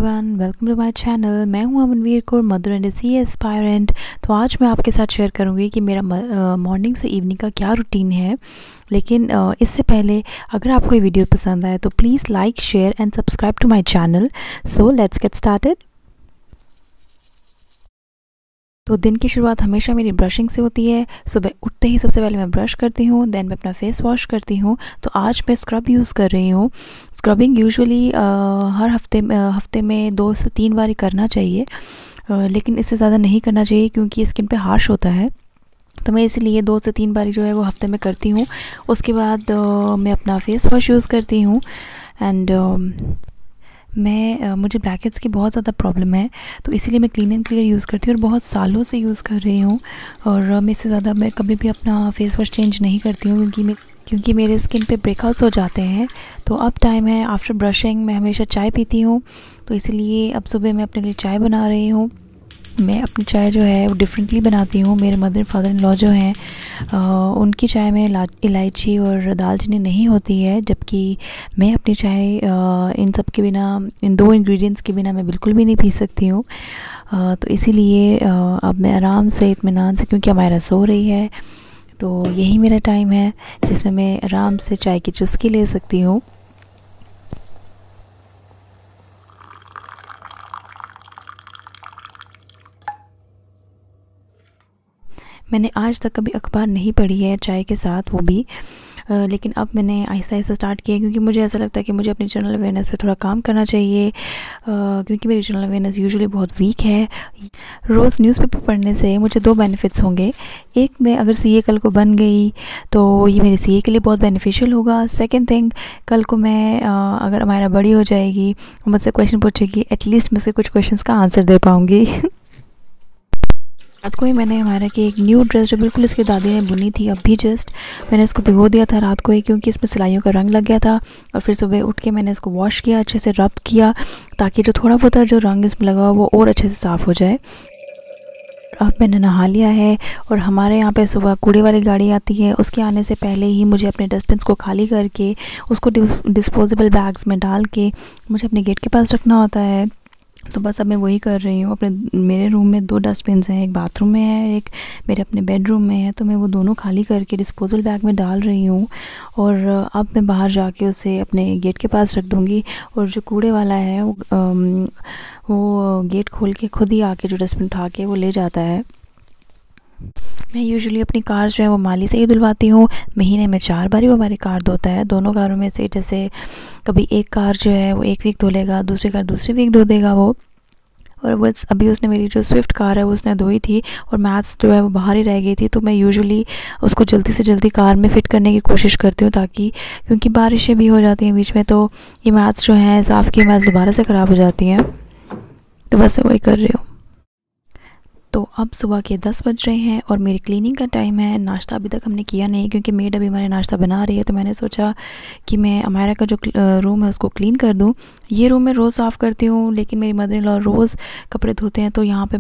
Everyone, welcome to my channel. मैं हूं Amanveer Kaur, mother and C aspirant. तो आज मैं आपके साथ शेयर करूंगी कि मेरा मॉर्निंग से इवनिंग का क्या रूटीन है। लेकिन इससे पहले अगर आपको ये वीडियो पसंद आए तो please like, share and subscribe to my channel. So let's get started. तो दिन की शुरुआत हमेशा मेरी ब्रशिंग से होती है। सुबह उठते ही सबसे पहले मैं ब्रश करती हूँ, देन मैं अपना फेस वॉश करती हूँ। तो आज मैं स्क्रब यूज़ कर रही हूँ। स्क्रबिंग यूजुअली हर हफ्ते में 2 से 3 बार ही करना चाहिए, लेकिन इससे ज़्यादा नहीं करना चाहिए क्योंकि स्किन पे हार्श होता है। तो मैं इसीलिए 2 से 3 बार जो है वो हफ्ते में करती हूँ। उसके बाद मैं अपना फेस वॉश यूज़ करती हूँ। एंड मुझे ब्लैकहेड्स की बहुत ज़्यादा प्रॉब्लम है, तो इसीलिए मैं क्लीन एंड क्लियर यूज़ करती हूँ और बहुत सालों से यूज़ कर रही हूँ। और मैं इससे ज़्यादा मैं कभी भी अपना फेस वॉश चेंज नहीं करती हूँ क्योंकि मेरे स्किन पे ब्रेकआउट्स हो जाते हैं। तो अब टाइम है आफ्टर ब्रशिंग। मैं हमेशा चाय पीती हूँ, तो इसलिए अब सुबह मैं अपने लिए चाय बना रही हूँ। मैं अपनी चाय जो है वो डिफरेंटली बनाती हूँ। मेरे मदर फादर इन लॉ जो हैं उनकी चाय में इलायची और दालचीनी नहीं होती है, जबकि मैं अपनी चाय इन सब के बिना, इन 2 इंग्रेडिएंट्स के बिना मैं बिल्कुल भी नहीं पी सकती हूँ। तो इसीलिए अब मैं आराम से इत्मीनान से, क्योंकि हमारा सो रही है, तो यही मेरा टाइम है जिसमें मैं आराम से चाय की चुस्की ले सकती हूँ। मैंने आज तक कभी अखबार नहीं पढ़ी है चाय के साथ, वो भी लेकिन अब मैंने आहिस्ता आहिस्ता स्टार्ट किया क्योंकि मुझे ऐसा लगता है कि मुझे अपनी जनरल अवेयरनेस पे थोड़ा काम करना चाहिए, क्योंकि मेरी जनरल अवेयरनेस यूजुअली बहुत वीक है। रोज़ न्यूज़पेपर पढ़ने से मुझे 2 बेनिफिट्स होंगे। एक, मैं अगर सीए कल को बन गई तो ये मेरे सीए के लिए बहुत बेनिफिशियल होगा। सेकंड थिंग, कल को मैं अगर हमारा बड़ी हो जाएगी, मुझसे क्वेश्चन पूछेगी, एटलीस्ट मैं उसके कुछ क्वेश्चंस का आंसर दे पाऊँगी। रात को ही मैंने हमारा की एक न्यू ड्रेस जो बिल्कुल इसकी दादी ने बुनी थी, अभी जस्ट मैंने इसको भिगो दिया था रात को ही, क्योंकि इसमें सिलाइयों का रंग लग गया था। और फिर सुबह उठ के मैंने इसको वॉश किया, अच्छे से रब किया, ताकि जो थोड़ा बहुत जो रंग इसमें लगा हुआ वो और अच्छे से साफ़ हो जाए। अब मैंने नहा लिया है और हमारे यहाँ पे सुबह कूड़े वाली गाड़ी आती है। उसके आने से पहले ही मुझे अपने डस्टबिन्स को खाली करके उसको डिस्पोजेबल बैग्स में डाल के मुझे अपने गेट के पास रखना होता है। तो बस अब मैं वही कर रही हूँ। मेरे रूम में 2 डस्टबिन्स हैं, एक बाथरूम में है, एक मेरे अपने बेडरूम में है। तो मैं वो दोनों खाली करके डिस्पोजल बैग में डाल रही हूँ और अब मैं बाहर जाके उसे अपने गेट के पास रख दूँगी। और जो कूड़े वाला है वो गेट खोल के खुद ही आके जो डस्टबिन उठा के वो ले जाता है। मैं यूजुअली अपनी कार जो है वो माली से ही धुलवाती हूँ। महीने में 4 बार ही वो हमारी कार धोता है। दोनों कारों में से जैसे कभी एक कार जो है वो एक वीक धो लेगा, दूसरी कार दूसरी वीक धो देगा वो। और बस अभी उसने मेरी जो स्विफ्ट कार है वो उसने धोई थी और मैथ्स जो है वो बाहर ही रह गई थी। तो मैं यूजुअली उसको जल्दी से जल्दी कार में फ़िट करने की कोशिश करती हूँ, ताकि क्योंकि बारिशें भी हो जाती हैं बीच में, तो ये मैथ्स जो हैं साफ़ की मैथ्स दोबारा से ख़राब हो जाती हैं। तो बस मैं वही कर रही हूँ। तो अब सुबह के 10 बज रहे हैं और मेरी क्लीनिंग का टाइम है। नाश्ता अभी तक हमने किया नहीं क्योंकि मेड अभी हमारे नाश्ता बना रही है। तो मैंने सोचा कि मैं अमायरा का जो रूम है उसको क्लीन कर दूं। ये रूम मैं रोज़ साफ़ करती हूँ, लेकिन मेरी मदर इन लॉ रोज़ कपड़े धोते हैं, तो यहाँ पे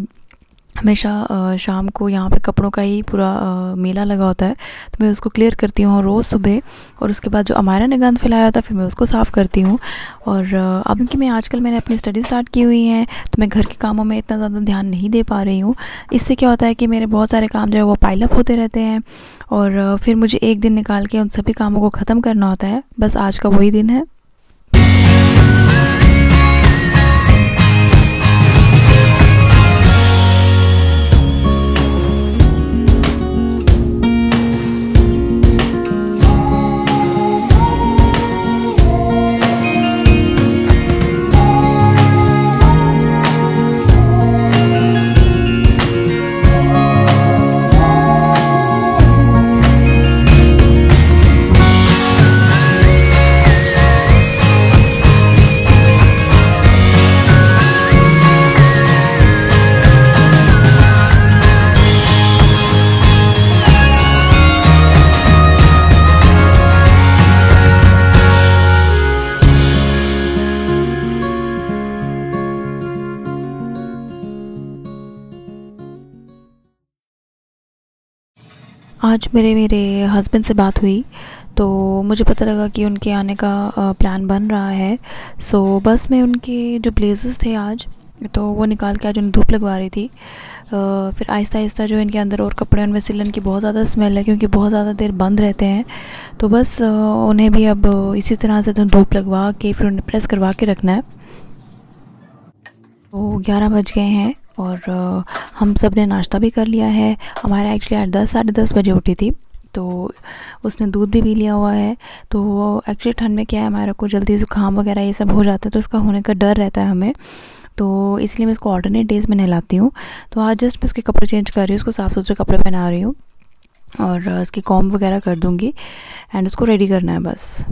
हमेशा शाम को यहाँ पे कपड़ों का ही पूरा मेला लगा होता है। तो मैं उसको क्लियर करती हूँ रोज़ सुबह, और उसके बाद जो अमायरा ने गंद फैलाया था फिर मैं उसको साफ़ करती हूँ। और अब क्योंकि मैंने अपनी स्टडी स्टार्ट की हुई है, तो मैं घर के कामों में इतना ज़्यादा ध्यान नहीं दे पा रही हूँ। इससे क्या होता है कि मेरे बहुत सारे काम जो है वो पाइल अप होते रहते हैं और फिर मुझे एक दिन निकाल के उन सभी कामों को ख़त्म करना होता है। बस आज का वही दिन है। आज मेरे हस्बैंड से बात हुई, तो मुझे पता लगा कि उनके आने का प्लान बन रहा है। सो बस में उनके जो ब्लेजर्स थे आज, तो वो निकाल के आज उन्हें धूप लगवा रही थी। फिर आहिस्ता आहिस्ता जो इनके अंदर और कपड़े, उनमें सिलन की बहुत ज़्यादा स्मेल है क्योंकि बहुत ज़्यादा देर बंद रहते हैं। तो बस उन्हें भी अब इसी तरह से तो धूप लगवा के फिर उन्हें प्रेस करवा के रखना है। तो 11 बज गए हैं और हम सब ने नाश्ता भी कर लिया है। हमारा एक्चुअली 10 साढ़े 10 बजे उठी थी, तो उसने दूध भी पी लिया हुआ है। तो एक्चुअली ठंड में क्या है, हमारे को जल्दी ज़ुकाम वगैरह ये सब हो जाता है, तो उसका होने का डर रहता है हमें, तो इसलिए मैं इसको ऑल्टरनेट डेज़ में नहलाती हूँ। तो आज जस्ट मैं इसके कपड़े चेंज कर रही हूँ, उसको साफ़ सुथरे कपड़े पहना रही हूँ और इसकी कॉम्ब वगैरह कर दूँगी एंड उसको रेडी करना है बस।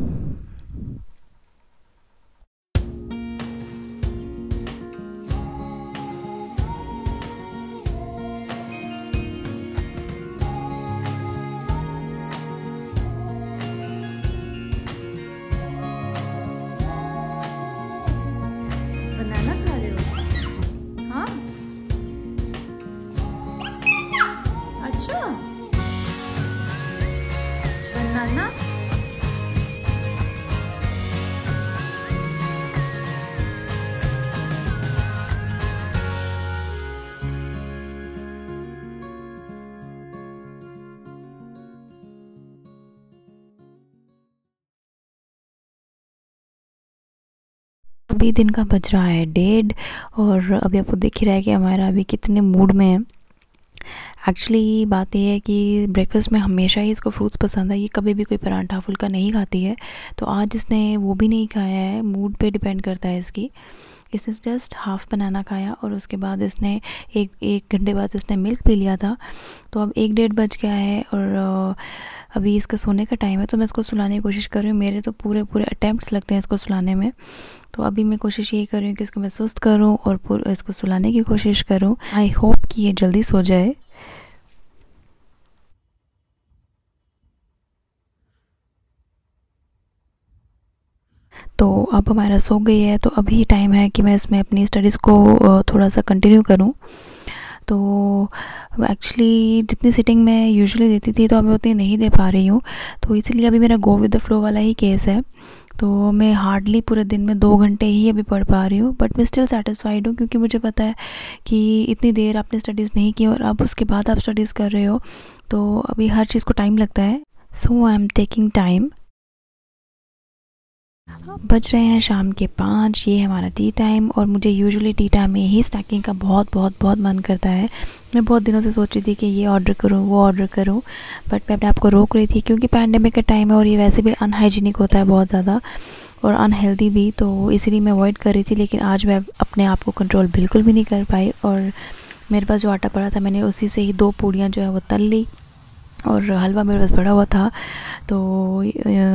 बनाना खा रहे हो? हाँ, अच्छा, बनाना। अभी दिन का बज रहा है 1:30 और अभी आपको दिख ही रहा है कि हमारा अभी कितने मूड में है। एक्चुअली बात यह है कि ब्रेकफास्ट में हमेशा ही इसको फ्रूट्स पसंद है, ये कभी भी कोई परांठा फुल्का नहीं खाती है। तो आज इसने वो भी नहीं खाया है, मूड पे डिपेंड करता है इसकी। इसने जस्ट हाफ़ बनाना खाया और उसके बाद इसने एक घंटे बाद इसने मिल्क पी लिया था। तो अब 1-1:30 बज गया है और अभी इसका सोने का टाइम है, तो मैं इसको सुलाने की कोशिश कर रही हूँ। मेरे तो पूरे अटेम्प्ट्स लगते हैं इसको सुलाने में। तो अभी मैं कोशिश यही कर रही हूँ कि इसको मैं सुस्त करूँ और इसको सुलाने की कोशिश करूँ। आई होप कि ये जल्दी सो जाए। तो अब हमारा सो गई है, तो अभी टाइम है कि मैं इसमें अपनी स्टडीज़ को थोड़ा सा कंटिन्यू करूं। तो एक्चुअली जितनी सिटिंग मैं यूजुअली देती थी तो अभी उतनी नहीं दे पा रही हूँ, तो इसीलिए अभी मेरा गो विद द फ्लो वाला ही केस है। तो मैं हार्डली पूरे दिन में 2 घंटे ही अभी पढ़ पा रही हूँ, बट मैं स्टिल सेटिस्फाइड हूँ क्योंकि मुझे पता है कि इतनी देर आपने स्टडीज़ नहीं की और अब उसके बाद आप स्टडीज़ कर रहे हो, तो अभी हर चीज़ को टाइम लगता है। सो आई एम टेकिंग टाइम। बज रहे हैं शाम के 5, ये है हमारा टी टाइम और मुझे यूजुअली टी टाइम में ही स्नैकिंग का बहुत बहुत बहुत मन करता है। मैं बहुत दिनों से सोच रही थी कि ये ऑर्डर करूँ वो ऑर्डर करूँ, बट मैं अपने आप को रोक रही थी क्योंकि पैंडेमिक का टाइम है और ये वैसे भी अनहाइजीनिक होता है बहुत ज़्यादा और अनहेल्दी भी, तो इसीलिए मैं अवॉइड कर रही थी। लेकिन आज मैं अपने आप को कंट्रोल बिल्कुल भी नहीं कर पाई और मेरे पास जो आटा पड़ा था मैंने उसी से ही 2 पूड़ियाँ जो है वो तल ली और हलवा मेरे पास पड़ा हुआ था, तो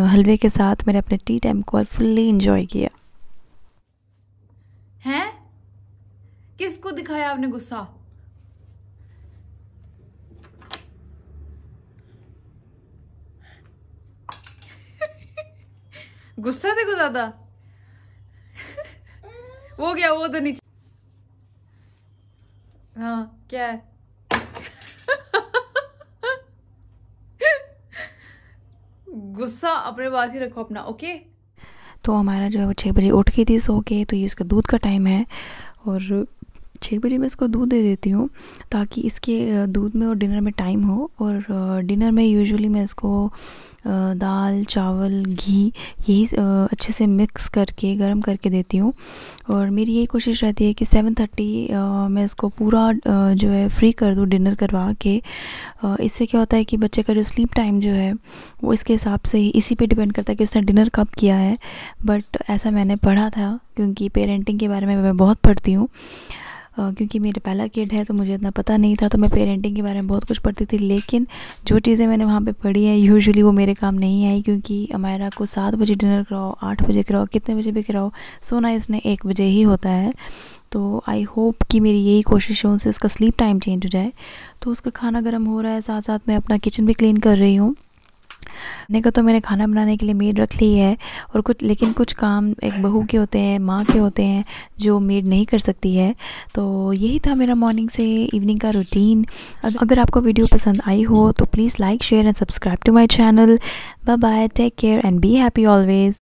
हलवे के साथ मैंने अपने टी टाइम को फुल्ली इंजॉय किया। हैं? किसको दिखाया आपने गुस्सा? गुस्सा देखो ज्यादा। वो क्या, वो तो नीचे। हाँ, क्या है? गुस्सा अपने पास ही रखो अपना, ओके? तो हमारा जो है वो 6 बजे उठ गई थी सो के, तो ये इसका दूध का टाइम है और 6 बजे मैं इसको दूध दे देती हूँ ताकि इसके दूध में और डिनर में टाइम हो। और डिनर में यूजुअली मैं इसको दाल चावल घी यही अच्छे से मिक्स करके गरम करके देती हूँ और मेरी यही कोशिश रहती है कि 7:30 मैं इसको पूरा जो है फ्री कर दूँ डिनर करवा के। इससे क्या होता है कि बच्चे का जो स्लीप टाइम जो है वो इसके हिसाब से ही इसी पे डिपेंड करता है कि उसने डिनर कब किया है। बट ऐसा मैंने पढ़ा था क्योंकि पेरेंटिंग के बारे में मैं बहुत पढ़ती हूँ, क्योंकि मेरा पहला किड है तो मुझे इतना पता नहीं था, तो मैं पेरेंटिंग के बारे में बहुत कुछ पढ़ती थी। लेकिन जो चीज़ें मैंने वहाँ पे पढ़ी हैं यूजुअली वो मेरे काम नहीं आई, क्योंकि अमायरा को 7 बजे डिनर कराओ, 8 बजे कराओ, कितने बजे भी कराओ, सोना इसने 1 बजे ही होता है। तो आई होप कि मेरी यही कोशिश है उनसे इसका स्लीप टाइम चेंज हो जाए। तो उसका खाना गर्म हो रहा है, साथ साथ मैं अपना किचन भी क्लीन कर रही हूँ। ने का तो मैंने खाना बनाने के लिए मेड रख ली है, और लेकिन कुछ काम एक बहू के होते हैं, माँ के होते हैं, जो मेड नहीं कर सकती है। तो यही था मेरा मॉर्निंग से इवनिंग का रूटीन। अगर आपको वीडियो पसंद आई हो तो please like, share and subscribe to my channel. Bye bye, take care and be happy always.